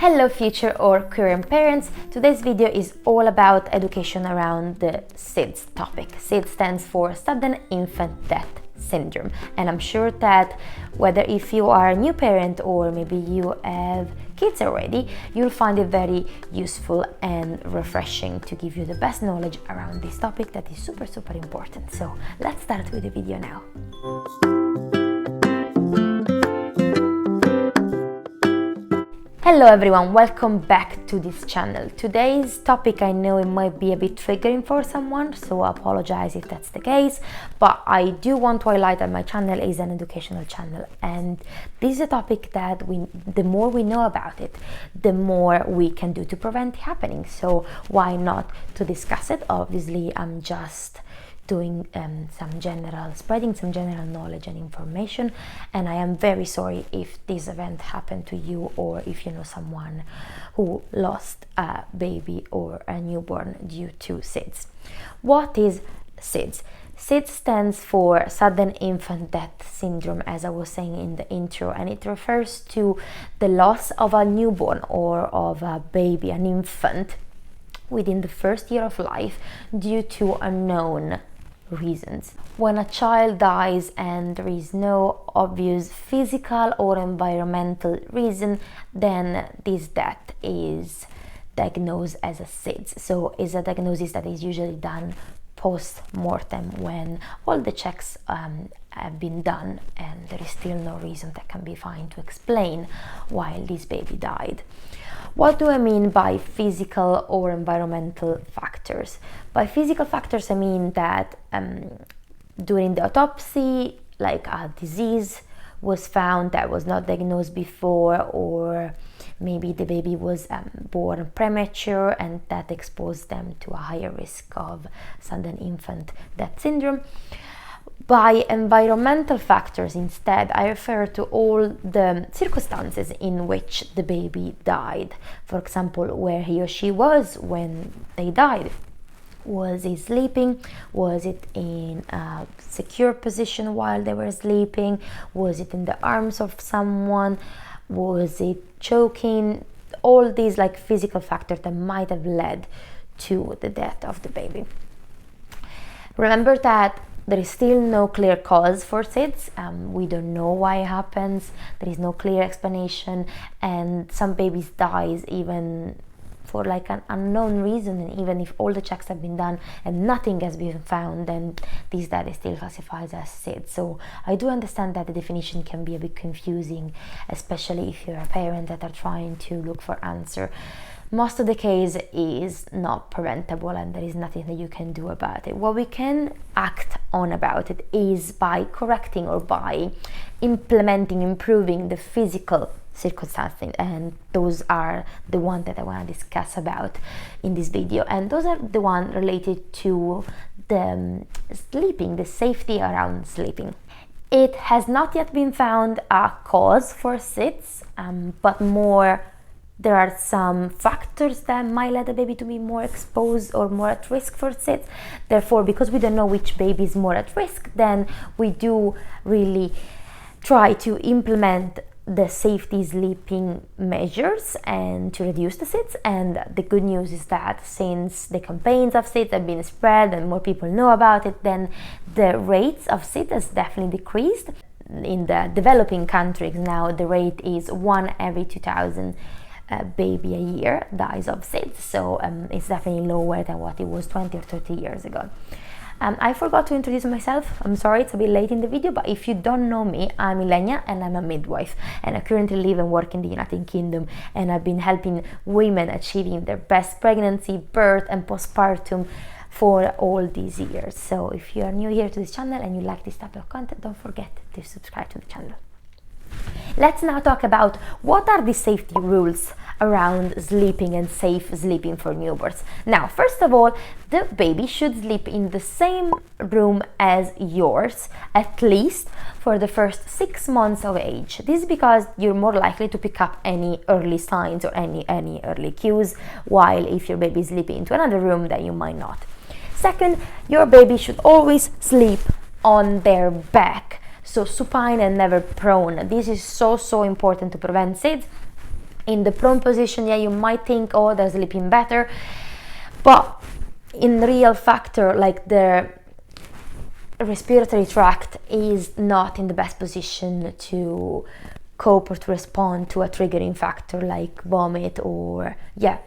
Hello future or current parents, today's video is all about education around the SIDS topic. SIDS stands for Sudden Infant Death Syndrome, and I'm sure that whether if you are a new parent or maybe you have kids already, you'll find it very useful and refreshing to give you the best knowledge around this topic that is super important. So let's start with the video now. Hello everyone, welcome back to this channel. Today's topic, I know it might be a bit triggering for someone, so I apologize if that's the case, but I do want to highlight that my channel is an educational channel, and this is a topic that the more we know about it, the more we can do to prevent it happening. So why not to discuss it? Obviously, I'm just doing spreading some general knowledge and information, and I am very sorry if this event happened to you or if you know someone who lost a baby or a newborn due to SIDS. What is SIDS? SIDS stands for Sudden Infant Death Syndrome, as I was saying in the intro, and it refers to the loss of a newborn or of a baby, an infant, within the first year of life due to unknown reasons. When a child dies and there is no obvious physical or environmental reason, then this death is diagnosed as a SIDS. So it's a diagnosis that is usually done post-mortem when all the checks have been done and there is still no reason that can be found to explain why this baby died. What do I mean by physical or environmental factors? By physical factors, I mean that during the autopsy, like a disease was found that was not diagnosed before, or maybe the baby was born premature and that exposed them to a higher risk of sudden infant death syndrome. By environmental factors instead, I refer to all the circumstances in which the baby died. For example, where he or she was when they died. Was he sleeping? Was it in a secure position while they were sleeping? Was it in the arms of someone? Was it choking? All these like physical factors that might have led to the death of the baby. Remember that there is still no clear cause for SIDS. We don't know why it happens. There is no clear explanation, and some babies dies even for like an unknown reason, and even if all the checks have been done and nothing has been found, then this death is still classified as SIDS. So I do understand that the definition can be a bit confusing, especially if you're a parent that are trying to look for answer. Most of the case is not preventable and there is nothing that you can do about it. What we can act on about it is by correcting or by improving the physical circumstances, and those are the ones that I want to discuss about in this video, and those are the ones related to the sleeping, the safety around sleeping. It has not yet been found a cause for SIDS, but there are some factors that might lead the baby to be more exposed or more at risk for SIDS. Therefore, because we don't know which baby is more at risk, then we do really try to implement the safety sleeping measures and to reduce the SIDS. And the good news is that since the campaigns of SIDS have been spread and more people know about it, then the rates of SIDS has definitely decreased. In the developing countries now, the rate is 1 every 2,000 baby a year dies of SIDS, so it's definitely lower than what it was 20 or 30 years ago. I forgot to introduce myself. I'm sorry, it's a bit late in the video, but if you don't know me, I'm Ilenia and I'm a midwife, and I currently live and work in the United Kingdom, and I've been helping women achieving their best pregnancy, birth and postpartum for all these years. So if you are new here to this channel and you like this type of content, don't forget to subscribe to the channel. Let's now talk about what are the safety rules around sleeping and safe sleeping for newborns. Now, first of all, the baby should sleep in the same room as yours, at least for the first 6 months of age. This is because you're more likely to pick up any early signs or any early cues, while if your baby is sleeping into another room, then you might not. Second, your baby should always sleep on their back. So supine and never prone. This is so important to prevent SIDS. In the prone position, yeah, you might think, oh, they're sleeping better, but in real factor, like the respiratory tract is not in the best position to cope or to respond to a triggering factor like vomit or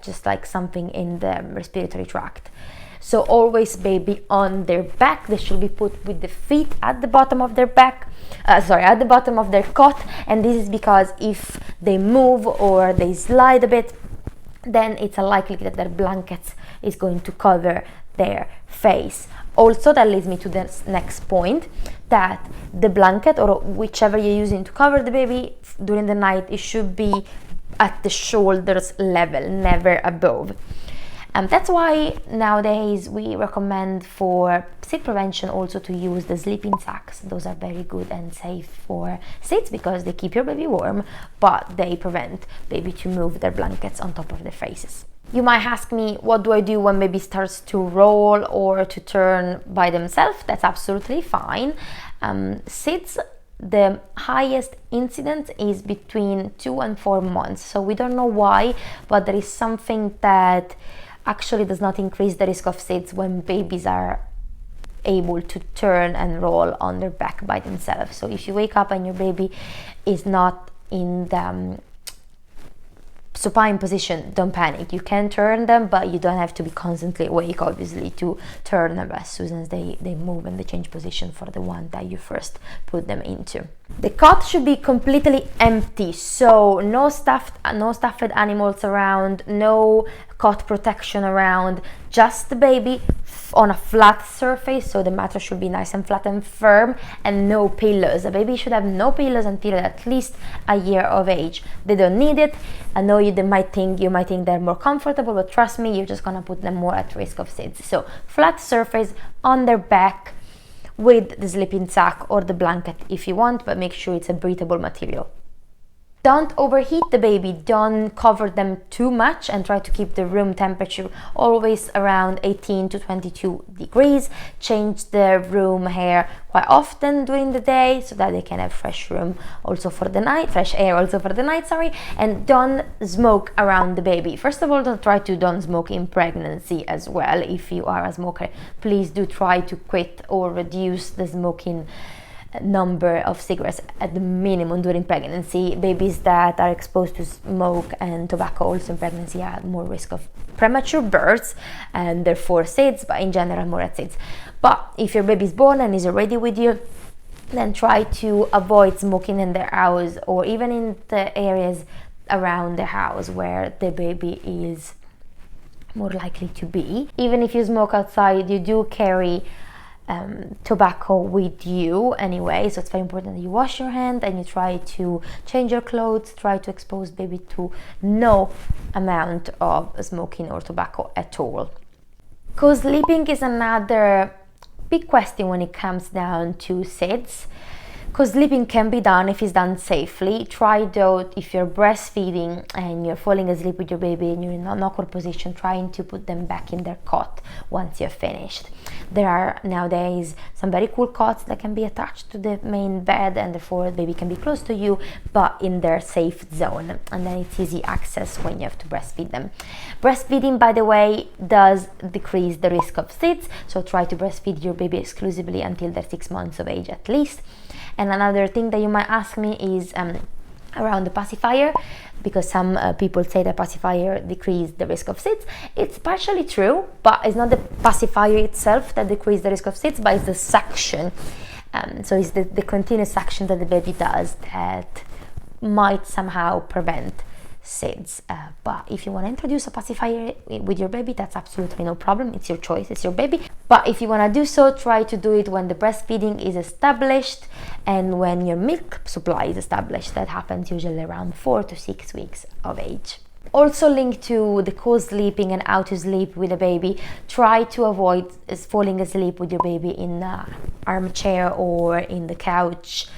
just like something in the respiratory tract. So always baby on their back. They should be put with the feet at the bottom of their back, at the bottom of their cot, and this is because if they move or they slide a bit, then it's a likelihood that their blankets is going to cover their face. Also, that leads me to the next point, that the blanket or whichever you're using to cover the baby during the night, it should be at the shoulders level, never above. That's why nowadays we recommend for SIDS prevention also to use the sleeping sacks. Those are very good and safe for SIDS because they keep your baby warm, but they prevent baby to move their blankets on top of their faces. You might ask me, what do I do when baby starts to roll or to turn by themselves? That's absolutely fine. SIDS, the highest incidence is between 2 and 4 months. So we don't know why, but there is something that actually does not increase the risk of SIDS when babies are able to turn and roll on their back by themselves. So if you wake up and your baby is not in the supine position, don't panic. You can turn them, but you don't have to be constantly awake, obviously, to turn them as soon as they move and they change position for the one that you first put them into. The cot should be completely empty, so no stuffed animals around, no cot protection around, just the baby on a flat surface, so the mattress should be nice and flat and firm, and no pillows. A baby should have no pillows until at least a year of age. They don't need it. I know you might think they're more comfortable, but trust me, you're just gonna put them more at risk of SIDS. So flat surface on their back with the sleeping sack or the blanket if you want, but make sure it's a breathable material. Don't overheat the baby, don't cover them too much, and try to keep the room temperature always around 18 to 22 degrees. Change the room air quite often during the day so that they can have fresh air also for the night, and don't smoke around the baby. First of all, don't smoke in pregnancy as well. If you are a smoker, please do try to quit or reduce the smoking number of cigarettes at the minimum during pregnancy. Babies that are exposed to smoke and tobacco also in pregnancy are at more risk of premature births and therefore SIDS, but in general more at SIDS. But if your baby is born and is already with you, then try to avoid smoking in their house or even in the areas around the house where the baby is more likely to be. Even if you smoke outside, you do carry tobacco with you anyway, so it's very important that you wash your hand and you try to change your clothes, try to expose baby to no amount of smoking or tobacco at all. Co-sleeping is another big question when it comes down to SIDS. Co-sleeping can be done if it's done safely. Try though, if you're breastfeeding and you're falling asleep with your baby and you're in an awkward position, trying to put them back in their cot once you're finished. There are nowadays some very cool cots that can be attached to the main bed and therefore the baby can be close to you but in their safe zone, and then it's easy access when you have to breastfeed them. Breastfeeding, by the way, does decrease the risk of SIDS, so try to breastfeed your baby exclusively until they're 6 months of age at least. And another thing that you might ask me is around the pacifier, because some people say that pacifier decrease the risk of SIDS. It's partially true, but it's not the pacifier itself that decreases the risk of SIDS, but it's the suction. So it's the continuous suction that the baby does that might somehow prevent SIDS. But if you want to introduce a pacifier with your baby, that's absolutely no problem. It's your choice, it's your baby. But if you want to do so, try to do it when the breastfeeding is established and when your milk supply is established. That happens usually around 4 to 6 weeks of age. Also linked to the co-sleeping and how to sleep with a baby, try to avoid falling asleep with your baby in an armchair or in the couch.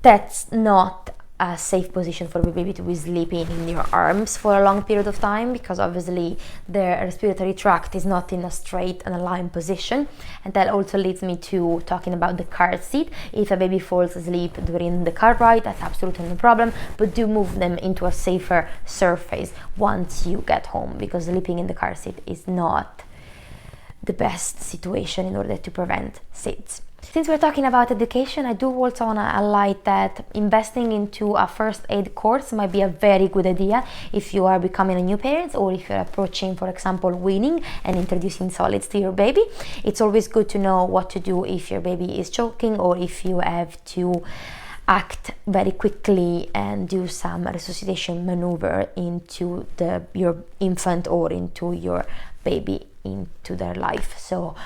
That's not a safe position for the baby to be sleeping in your arms for a long period of time, because obviously their respiratory tract is not in a straight and aligned position. And that also leads me to talking about the car seat. If a baby falls asleep during the car ride, that's absolutely no problem, but do move them into a safer surface once you get home, because sleeping in the car seat is not the best situation in order to prevent SIDS. Since we're talking about education, I do also want to highlight that investing into a first aid course might be a very good idea if you are becoming a new parent, or if you're approaching, for example, weaning and introducing solids to your baby. It's always good to know what to do if your baby is choking, or if you have to act very quickly and do some resuscitation maneuver into your infant or into your baby, into their life. So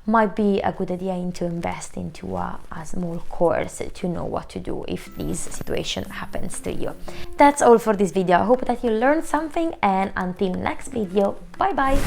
might be a good idea to invest into a small course to know what to do if this situation happens to you. That's all for this video. I hope that you learned something, and until next video, bye bye.